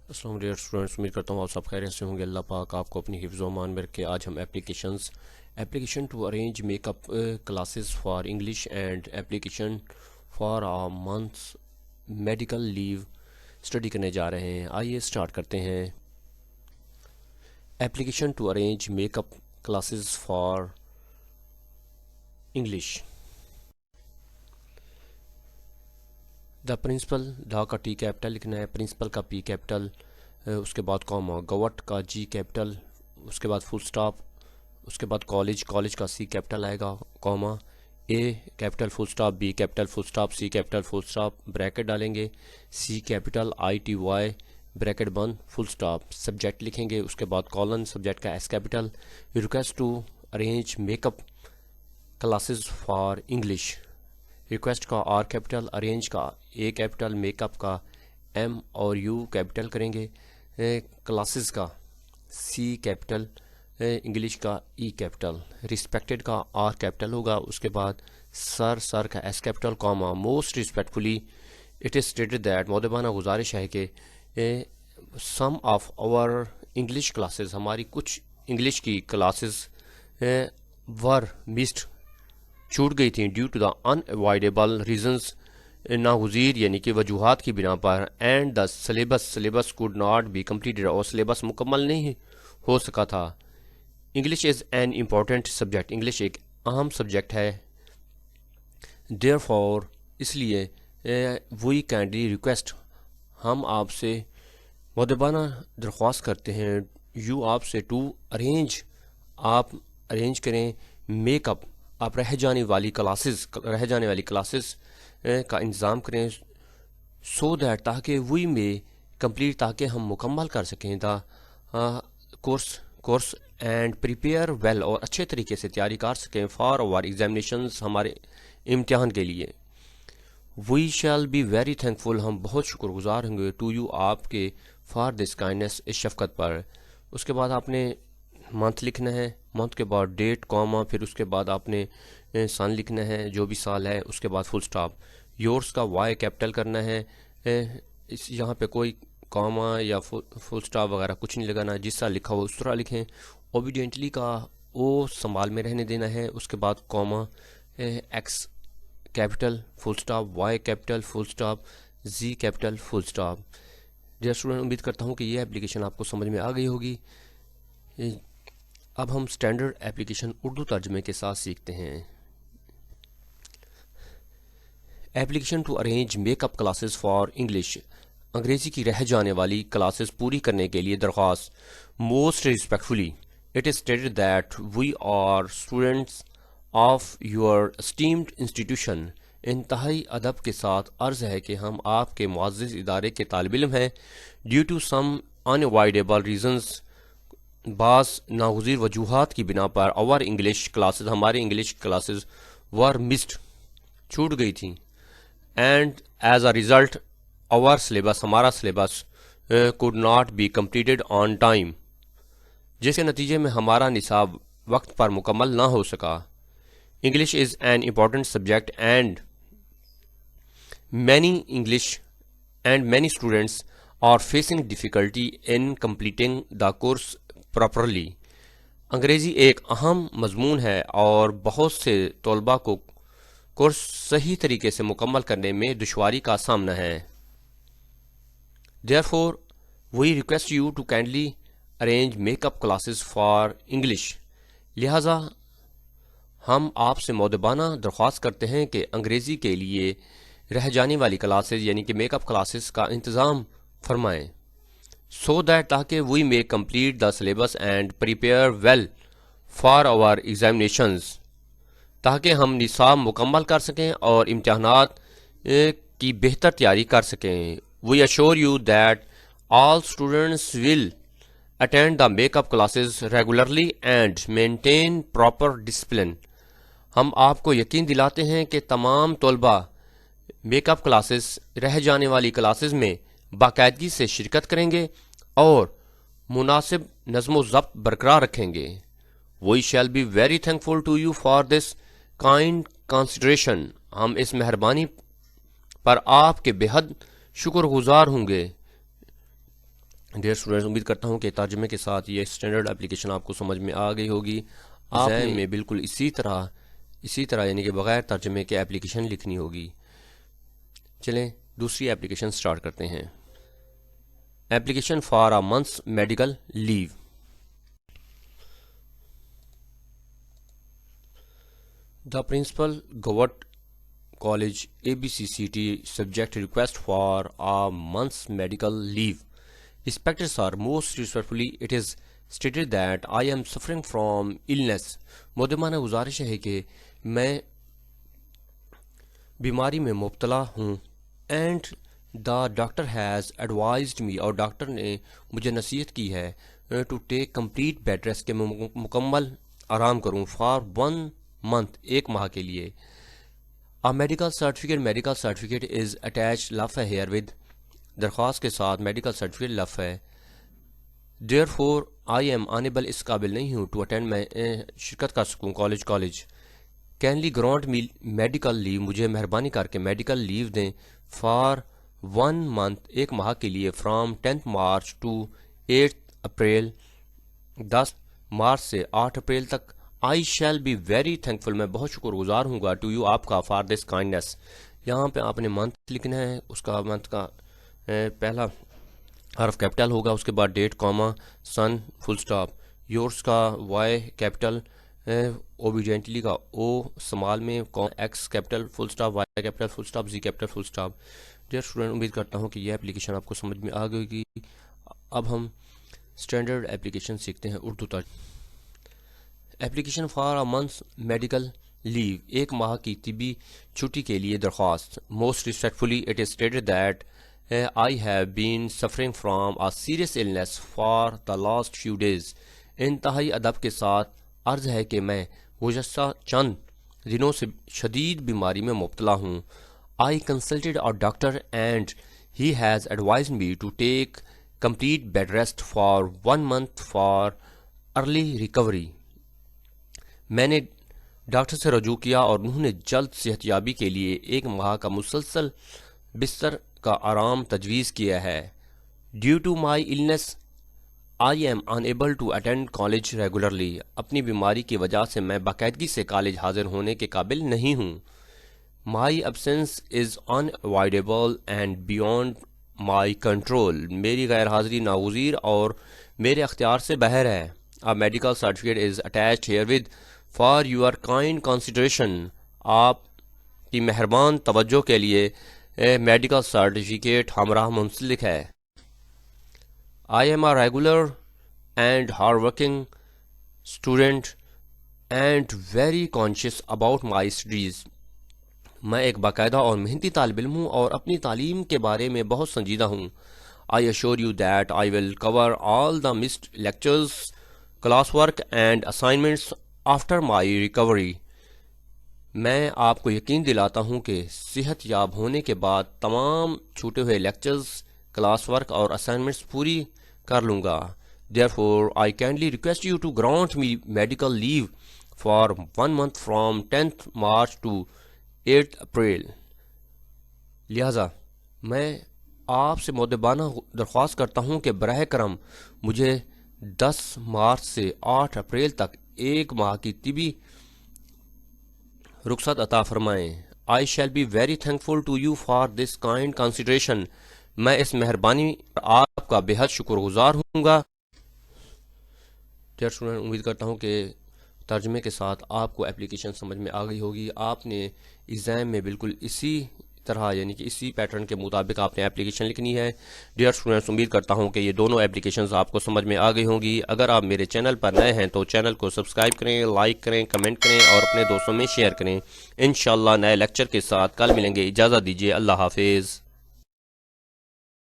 السلام علیکم اسٹوڈنٹس، امید کرتا ہوں آپ سب خیریت سے ہوں گے۔ اللہ پاک آپ کو اپنی حفظ و امان میں رکھے۔ آج ہم application to arrange make up classes for English and application for months medical leave study کرنے جا رہے ہیں۔ آئیے اسٹارٹ کرتے ہیں۔ Application to arrange make up classes for English. The principal, ڈا کا ٹی کیپٹل لکھنا ہے، پرنسپل کا پی کیپٹل، اس کے بعد کاما، گوٹ کا جی کیپٹل، اس کے بعد فل سٹاپ، اس کے بعد کالج کا سی کیپٹل آئے گا، comma, A capital full stop, B capital full stop, C capital full stop, bracket ڈالیں گے، C capital I T Y bracket بند فل سٹاپ، سبجیکٹ لکھیں گے، اس کے بعد کالن، سبجیکٹ کا S capital, request to arrange make up classes for English, request کا آر کیپٹل، ارینج کا اے کیپٹل، میک اپ کا ایم اور یو کیپٹل کریں گے، کلاسز کا سی کیپٹل، انگلش کا ای کیپٹل، ریسپیکٹڈ کا آر کیپٹل ہوگا، اس کے بعد سر کا S capital, comma, most respectfully it is stated that, مودبانہ گزارش ہے کہ some of our English classes, ہماری کچھ انگلش کی کلاسز ور مسڈ، چھوٹ گئی تھیں، due to the unavoidable reasons, ناگزیر یعنی کہ وجوہات کی بنا پر، and the syllabus could not be completed, اور سلیبس مکمل نہیں ہو سکا تھا۔ English is an important subject, English ایک اہم سبجیکٹ ہے، دیئر فور اس لیے وی کائنڈلی ریکویسٹ، ہم آپ سے مؤدبانہ درخواست کرتے ہیں، یو آپ سے، ٹو ارینج، آپ ارینج کریں، میک اپ، آپ رہ جانے والی کلاسز کا انتظام کریں، سو دیٹ تاکہ وی میں کمپلیٹ، تاکہ ہم مکمل کر سکیں the course and prepare well, اور اچھے طریقے سے تیاری کر سکیں فار آور ایگزامینیشنز، ہمارے امتحان کے لیے۔ We shall be very thankful, ہم بہت شکر گزار ہوں گے، ٹو یو آپ کے، فار دس کائنڈنس، اس شفقت پر۔ اس کے بعد آپ نے منتھ لکھنا ہے، منتھ کے بعد ڈیٹ، کاما، پھر اس کے بعد آپ نے سن لکھنا ہے، جو بھی سال ہے، اس کے بعد فل سٹاپ، یورس کا وائی کیپٹل کرنا ہے، یہاں پہ کوئی کاما یا فل سٹاپ وغیرہ کچھ نہیں لگانا، جس طرح لکھا ہو اس طرح لکھیں، اوبیڈینٹلی کا او سنبھال میں رہنے دینا ہے، اس کے بعد Cama, x capital full stop, Y capital full stop, زی capital full stop. Dear student, امید کرتا ہوں کہ یہ اپلیکیشن آپ کو سمجھ میں آ گئی ہوگی۔ اب ہم سٹینڈرڈ اپلیکیشن اردو ترجمے کے ساتھ سیکھتے ہیں۔ Application to arrange make up classes for English, انگریزی کی رہ جانے والی کلاسز پوری کرنے کے لیے درخواست۔ Most respectfully it is stated that we are students of your esteemed institution, انتہائی ادب کے ساتھ عرض ہے کہ ہم آپ کے معزز ادارے کے طالب علم ہیں، due to some in avoidable reasons, بعض ناگزیر وجوہات کی بنا پر، اور انگلش کلاسز، ہماری انگلش کلاسز ور مسڈ، چھوٹ گئی تھیں، and as a result our syllabus, ہمارا syllabus could not be completed on time، جس کے نتیجے میں ہمارا نصاب وقت پر مکمل نہ ہو سکا۔ English is an important subject and many students are facing difficulty in completing the course properly، انگریزی ایک اہم مضمون ہے اور بہت سے طلباء کو کورس صحیح طریقے سے مکمل کرنے میں دشواری کا سامنا ہے۔ Therefore, we request you to kindly arrange make-up classes for English، لہٰذا ہم آپ سے مؤدبانہ درخواست کرتے ہیں کہ انگریزی کے لیے رہ جانے والی کلاسز یعنی کہ میک اپ کلاسز کا انتظام فرمائیں، سو دیٹ تاکہ وی may complete the syllabus and prepare well for our examinations، تاکہ ہم نصاب مکمل کر سکیں اور امتحانات کی بہتر تیاری کر سکیں۔ We assure you that all students will attend the make-up classes regularly and maintain proper discipline، ہم آپ کو یقین دلاتے ہیں کہ تمام طلباء میک اپ کلاسز، رہ جانے والی کلاسز میں باقاعدگی سے شرکت کریں گے اور مناسب نظم و ضبط برقرار رکھیں گے۔ We shall be very thankful to you for this kind consideration، ہم اس مہربانی پر آپ کے بے حد شکر گزار ہوں گے۔ ڈیئر اسٹوڈنٹس، امید کرتا ہوں کہ ترجمے کے ساتھ یہ اسٹینڈرڈ اپلیکیشن آپ کو سمجھ میں آ گئی ہوگی. آپ میں بالکل اسی طرح یعنی کہ بغیر ترجمے کے اپلیکیشن لکھنی ہوگی. چلیں دوسری اپلیکیشن سٹارٹ کرتے ہیں. Application for a months medical leave. The principal Govt College ABCCT subject request for a month's medical leave. Respected sir, most respectfully it is stated that I am suffering from illness. مودمانہ گزارش ہے کہ میں بیماری میں مبتلا ہوں. And the doctor has advised me, اور doctor نے مجھے نصیحت کی ہے to take complete bed rest کہ میں مکمل آرام کروں for 1 month ایک ماہ کے لیے. میڈیکل سرٹیفکیٹ از اٹیچ لف ہے ہیئر ود. درخواست کے ساتھ میڈیکل سرٹیفکیٹ لف ہے. Therefore I am unable اس قابل نہیں ہوں ٹو اٹینڈ میں شرکت کر سکوں college. Kindly grant me medical leave مجھے مہربانی کر کے میڈیکل لیو دیں فار 1 month ایک ماہ کے لیے from 10 March to 8 April 10 March سے 8 اپریل تک. I shall be very thankful میں بہت شکر گزار ہوں گا ٹو یو آپ کا فار دس کائنڈنیس. یہاں پہ آپ نے منتھ لکھنا ہے. اس کا منتھ کا پہلا حرف کیپٹل ہوگا, اس کے بعد ڈیٹ کاما سن فل سٹاپ. یورس کا وائی کیپٹل, اوبیڈینٹلی کا او سمال میں, x capital full stop, Y capital full stop, زی capital full stop. Dear student, امید کرتا ہوں کہ یہ اپلیکیشن آپ کو سمجھ میں آ گئی ہوگی. اب ہم اسٹینڈرڈ اپلیکیشن سیکھتے ہیں اردو ترجمہ. Application for a months medical leave ایک ماہ کی طبی چھٹی کے لیے درخواست. Most respectfully it is stated that I have been suffering from a serious illness for the last few days. انتہائی ادب کے ساتھ عرض ہے کہ میں گزشتہ چند دنوں سے شدید بیماری میں مبتلا ہوں. I consulted a doctor and he has advised me to take complete bed rest for 1 month for early recovery. میں نے ڈاکٹر سے رجوع کیا اور انہوں نے جلد صحت یابی کے لیے 1 ماہ کا مسلسل بستر کا آرام تجویز کیا ہے. Due to my illness I am unable to attend college regularly. اپنی بیماری کی وجہ سے میں باقاعدگی سے کالج حاضر ہونے کے قابل نہیں ہوں. مائی absence is unavoidable and beyond my control. میری غیر حاضری ناگزیر اور میرے اختیار سے باہر ہے. A medical certificate is attached herewith for your kind consideration. آپ کی مہربان توجہ کے لیے میڈیکل سرٹیفکیٹ ہمراہ منسلک ہے. I am a regular and hard-working student and very conscious about my studies. میں ایک باقاعدہ اور محنتی طالب علم ہوں اور اپنی تعلیم کے بارے میں بہت سنجیدہ ہوں. I assure you that I will cover all the missed lectures, class work and assignments after my recovery. میں آپ کو یقین دلاتا ہوں کہ صحت یاب ہونے کے بعد تمام چھوٹے ہوئے لیکچرز، کلاس ورک اور اسائنمنٹس پوری کر لوں گا. Therefore, I kindly request you to grant me medical leave for 1 month from 10th March to 8th April. لہذا میں آپ سے مؤدبانہ درخواست کرتا ہوں کہ براہ کرم مجھے 10 مارچ سے 8 اپریل تک 1 ماہ کی طبی رخصت عطا فرمائیں. I shall be very thankful to you for this kind consideration. میں اس مہربانی پر آپ کا بے حد شکر گزار ہوں گا. ڈیئر اسٹوڈنٹ, امید کرتا ہوں کہ ترجمے کے ساتھ آپ کو اپلیکیشن سمجھ میں آ گئی ہوگی. آپ نے ایگزام میں بالکل اسی طرح یعنی کہ اسی پیٹرن کے مطابق آپ نے اپلیکیشن لکھنی ہے. ڈیئر اسٹوڈنٹس, امید کرتا ہوں کہ یہ دونوں اپلیکیشنز آپ کو سمجھ میں آ گئی ہوں گی. اگر آپ میرے چینل پر نئے ہیں تو چینل کو سبسکرائب کریں, لائک کریں, کمنٹ کریں اور اپنے دوستوں میں شیئر کریں. انشاءاللہ نئے لیکچر کے ساتھ کل ملیں گے. اجازت دیجیے. اللہ حافظ.